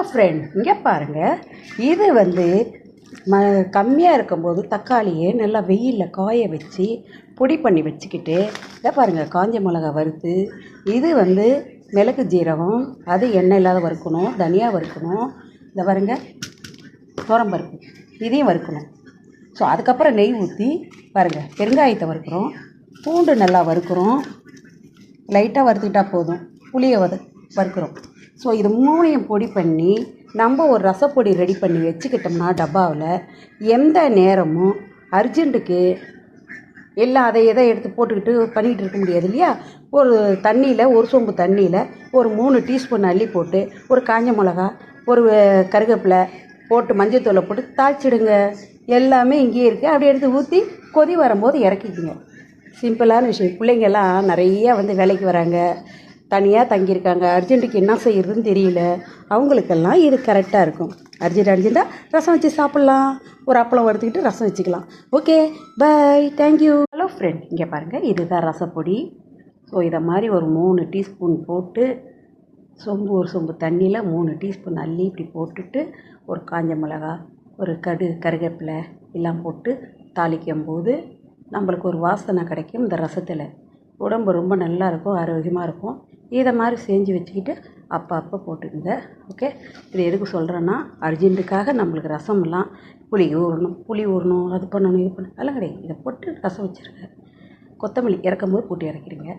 Friend, இங்கே பாருங்கள். இது வந்து கம்மியாக இருக்கும்போது தக்காளியை நல்லா வெயிலில் காய வச்சு பொடி பண்ணி வச்சுக்கிட்டு, இதை பாருங்கள், காஞ்ச மிளகா வறுத்து, இது வந்து மிளகு ஜீரகம், அது எண்ணெய் இல்லாத வறுக்கணும், தனியா வறுக்கணும், இதை பாருங்கள், துவரம்பருப்பு இதையும் வறுக்கணும். ஸோ அதுக்கப்புறம் நெய் ஊற்றி பாருங்கள், பெருங்காயத்தை வறுக்கிறோம், பூண்டு நல்லா வறுக்கிறோம், லைட்டாக வறுத்துக்கிட்டால் போதும், புளியை வறுக்கிறோம். ஸோ இது மூணையும் பொடி பண்ணி நம்ம ஒரு ரசப்பொடி ரெடி பண்ணி வச்சுக்கிட்டோம்னா டப்பாவில் எந்த நேரமும் அர்ஜென்ட்டுக்கு எல்லாம் அதை எதை எடுத்து போட்டுக்கிட்டு பண்ணிக்கிட்டு இருக்க முடியாது இல்லையா. ஒரு தண்ணியில், ஒரு சொம்பு தண்ணியில் ஒரு 3 டீஸ்பூன் அள்ளி போட்டு, ஒரு காஞ்ச மிளகா, ஒரு கருவேப்பிலை போட்டு, மஞ்சத்தூளை போட்டு தாளிச்சிடுங்க. எல்லாமே இங்கேயே இருக்குது. அப்படி எடுத்து ஊற்றி கொதி வரும்போது இறக்கிக்குங்க. சிம்பிளான விஷயம். பிள்ளைங்கள்லாம் நிறையா வந்து வேலைக்கு வராங்க, தனியாக தங்கியிருக்காங்க, அர்ஜென்ட்டுக்கு என்ன செய்கிறதுன்னு தெரியல, அவங்களுக்கெல்லாம் இது கரெக்டாக இருக்கும். அர்ஜென்ட்டாக ரசம் வச்சு சாப்பிட்லாம், ஒரு அப்பளம் வறுத்துக்கிட்டு ரசம் வச்சுக்கலாம். ஓகே, பாய், தேங்க்யூ. ஹலோ ஃப்ரெண்ட், இங்கே பாருங்கள், இதுதான் ரசப்பொடி. ஸோ இதை மாதிரி ஒரு 3 டீஸ்பூன் போட்டு, ஒரு சொம்பு தண்ணியில் 3 டீஸ்பூன் அள்ளி இப்படி போட்டுட்டு, ஒரு காஞ்ச மிளகா, ஒரு கருவேப்பிலை எல்லாம் போட்டு தாளிக்கும் போது நம்மளுக்கு ஒரு வாசனை கிடைக்கும். இந்த ரசத்தில் உடம்பு ரொம்ப நல்லா இருக்கும், ஆரோக்கியமாக இருக்கும். இதை மாதிரி செஞ்சு வச்சுக்கிட்டு அப்போ போட்டுக்குங்க. ஓகே, இது எதுக்கு சொல்கிறேன்னா, அர்ஜென்ட்டுக்காக நம்மளுக்கு ரசமெல்லாம் புளி ஊறணும், அது பண்ணணும், இது பண்ணணும், அதெல்லாம் கிடையாது. இதை போட்டு ரசம் வச்சுருங்க. கொத்தமல்லி இறக்கும்போது போட்டு இறக்கிடுங்க.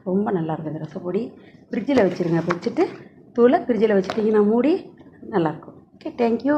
ரொம்ப நல்லாயிருக்கும் இந்த ரசப்பொடி. ஃப்ரிட்ஜில் வச்சுருங்க. வச்சுட்டு தூளை ஃப்ரிட்ஜில் வச்சுட்டிங்கன்னா மூடி நல்லாயிருக்கும். Okay, thank you.